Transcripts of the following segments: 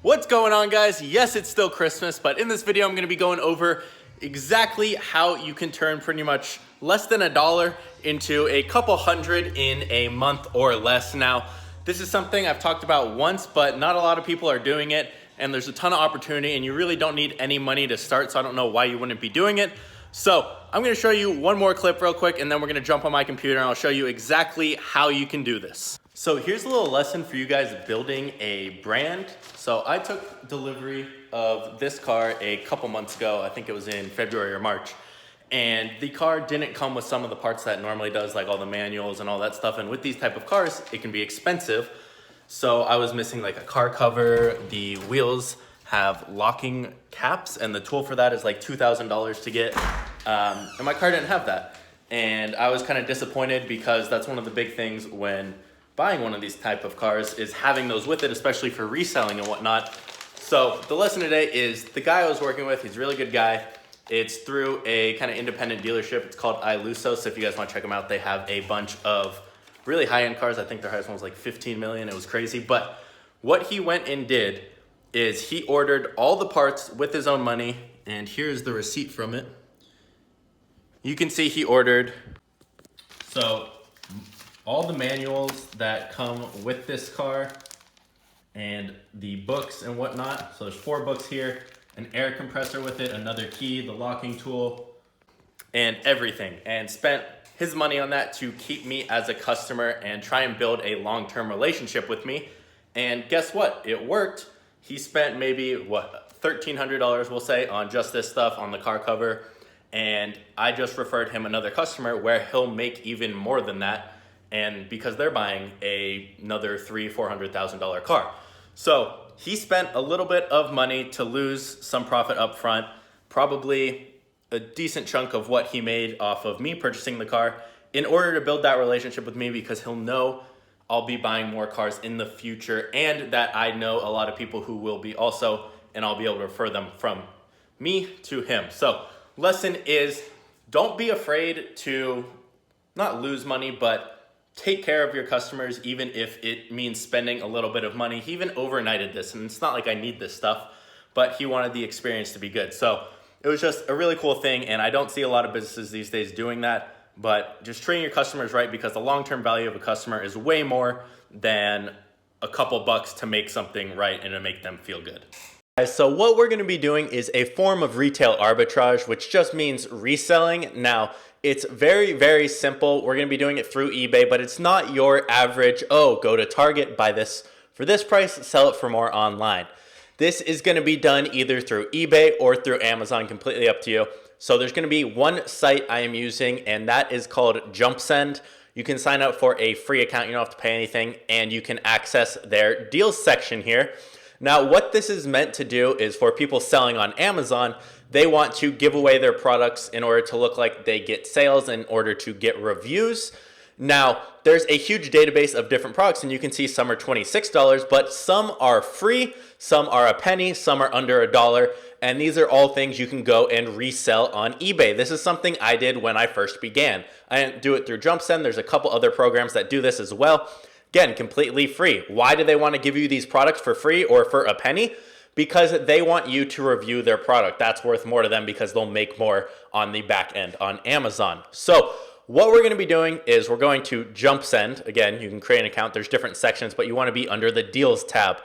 What's going on, guys? Yes, it's still Christmas, but in this video I'm going to be going over exactly how you can turn pretty much less than $1 into a couple hundred in a month or less. Now, this is something I've talked about once, but not a lot of people are doing it, and there's a ton of opportunity, and you really don't need any money to start, so I don't know why you wouldn't be doing it. So I'm going to show you one more clip real quick, and then we're going to jump on my computer and I'll show you exactly how you can do this. So here's a little lesson for you guys building a brand. So I took delivery of this car a couple months ago. I think it was in February or March. And the car didn't come with some of the parts that it normally does, like all the manuals and all that stuff. And with these type of cars, it can be expensive. So I was missing like a car cover. The wheels have locking caps, and the tool for that is like $2,000 to get. And my car didn't have that. And I was kind of disappointed because that's one of the big things when buying one of these type of cars is having those with it, especially for reselling and whatnot. So the lesson today is the guy I was working with, he's a really good guy. It's through a kind of independent dealership. It's called iLusso. So if you guys want to check them out, they have a bunch of really high-end cars. I think their highest one was like 15 million. It was crazy. But what he went and did is he ordered all the parts with his own money. And here's the receipt from it. You can see he ordered, so all the manuals that come with this car and the books and whatnot. So there's 4 books here, an air compressor with it, another key, the locking tool, and everything. And spent his money on that to keep me as a customer and try and build a long-term relationship with me. And guess what? It worked. He spent maybe, $1,300, we'll say, on just this stuff, on the car cover. And I just referred him another customer where he'll make even more than that. And because they're buying another $300,000-$400,000 car. So he spent a little bit of money to lose some profit up front, probably a decent chunk of what he made off of me purchasing the car, in order to build that relationship with me, because he'll know I'll be buying more cars in the future, and that I know a lot of people who will be also, and I'll be able to refer them from me to him. So lesson is, don't be afraid to not lose money, but take care of your customers, even if it means spending a little bit of money. He even overnighted this, and it's not like I need this stuff, but he wanted the experience to be good. So it was just a really cool thing, and I don't see a lot of businesses these days doing that, but just treating your customers right, because the long-term value of a customer is way more than a couple bucks to make something right and to make them feel good. So what we're going to be doing is a form of retail arbitrage, which just means reselling. Now, it's very, very simple. We're going to be doing it through eBay, but it's not your average, oh, go to Target, buy this for this price, sell it for more online. This is going to be done either through eBay or through Amazon, completely up to you. So there's going to be one site I am using, and that is called JumpSend. You can sign up for a free account. You don't have to pay anything, and you can access their deals section here. Now, what this is meant to do is for people selling on Amazon, they want to give away their products in order to look like they get sales, in order to get reviews. Now, there's a huge database of different products, and you can see some are $26, but some are free, some are a penny, some are under $1, and these are all things you can go and resell on eBay. This is something I did when I first began. I didn't do it through JumpSend. There's a couple other programs that do this as well. Again, completely free. Why do they want to give you these products for free or for a penny? Because they want you to review their product. That's worth more to them because they'll make more on the back end on Amazon. So what we're going to be doing is we're going to JumpSend. Again, you can create an account. There's different sections, but you want to be under the Deals tab.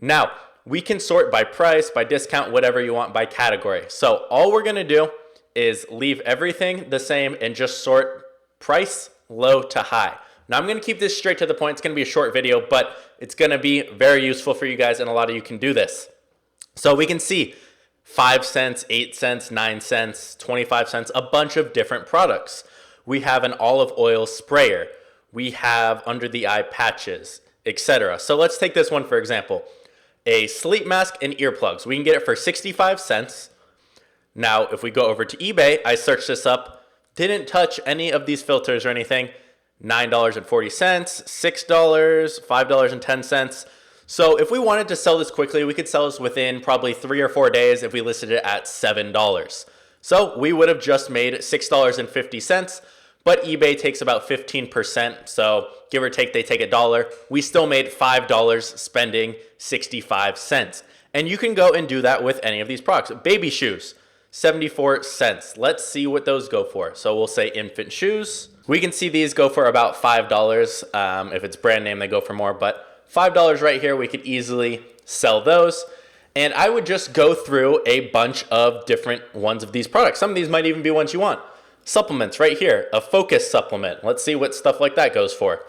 Now, we can sort by price, by discount, whatever you want, by category. So all we're going to do is leave everything the same and just sort price, low to high. Now, I'm going to keep this straight to the point. It's going to be a short video, but it's going to be very useful for you guys, and a lot of you can do this. So we can see 5 cents, 8 cents, 9 cents, 25 cents, a bunch of different products. We have an olive oil sprayer. We have under the eye patches, etc. So let's take this one, for example. A sleep mask and earplugs. We can get it for 65 cents. Now, if we go over to eBay, I searched this up, didn't touch any of these filters or anything. $9.40, $6, $5.10. So if we wanted to sell this quickly, we could sell this within probably 3 or 4 days if we listed it at $7. So we would have just made $6.50, but eBay takes about 15%. So give or take, they take $1. We still made $5 spending 65 cents. And you can go and do that with any of these products. Baby shoes, 74 cents. Let's see what those go for. So we'll say infant shoes. We can see these go for about $5. If it's brand name, they go for more, but $5 right here, we could easily sell those. And I would just go through a bunch of different ones of these products. Some of these might even be ones you want. Supplements right here, a focus supplement. Let's see what stuff like that goes for.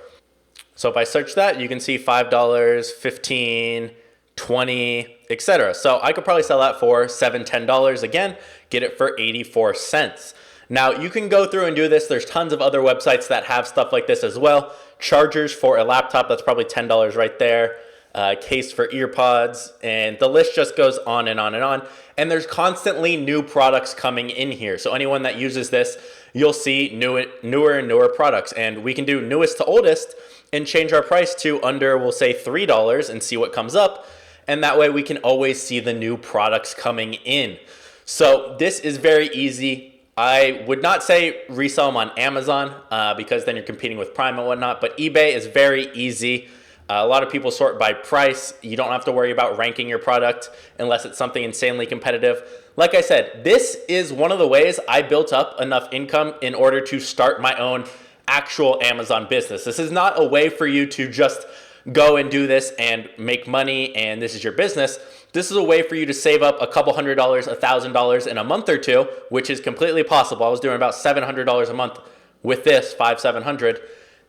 So if I search that, you can see $5, $15, $20, etc. So I could probably sell that for $7, $10. Again, get it for 84 cents. Now you can go through and do this. There's tons of other websites that have stuff like this as well. Chargers for a laptop, that's probably $10 right there. Case for earpods, and the list just goes on and on and on. And there's constantly new products coming in here. So anyone that uses this, you'll see newer and newer products. And we can do newest to oldest and change our price to under, we'll say $3 and see what comes up. And that way we can always see the new products coming in. So this is very easy. I would not say resell them on Amazon because then you're competing with Prime and whatnot, but eBay is very easy. A lot of people sort by price. You don't have to worry about ranking your product unless it's something insanely competitive. Like I said, this is one of the ways I built up enough income in order to start my own actual Amazon business. This is not a way for you to just go and do this and make money and this is your business. This is a way for you to save up a couple $100, $1,000 in a month or two, which is completely possible. I was doing about $700 a month with this, $700.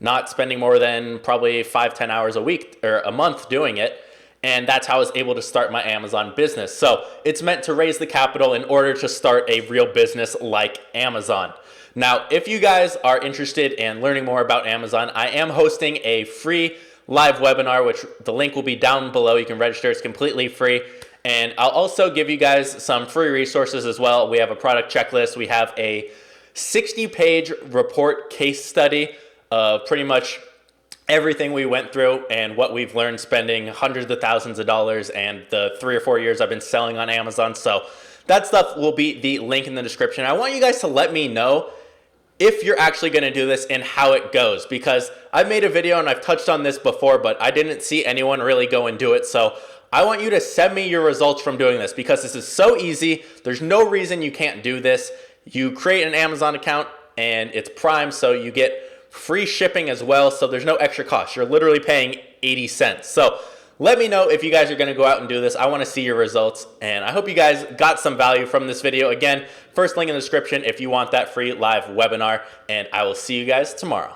Not spending more than probably 5-10 hours a week or a month doing it. And that's how I was able to start my Amazon business. So it's meant to raise the capital in order to start a real business like Amazon. Now, if you guys are interested in learning more about Amazon, I am hosting a free live webinar, which the link will be down below. You can register, it's completely free. And I'll also give you guys some free resources as well. We have a product checklist. We have a 60-page report case study of pretty much everything we went through and what we've learned spending hundreds of thousands of dollars and the 3 or 4 years I've been selling on Amazon. So that stuff will be the link in the description. I want you guys to let me know if you're actually going to do this and how it goes, because I've made a video and I've touched on this before, but I didn't see anyone really go and do it. So I want you to send me your results from doing this because this is so easy. There's no reason you can't do this. You create an Amazon account and it's Prime, so you get free shipping as well, so there's no extra cost. You're literally paying 80 cents. So let me know if you guys are going to go out and do this. I want to see your results, and I hope you guys got some value from this video. Again, first link in the description if you want that free live webinar, and I will see you guys tomorrow.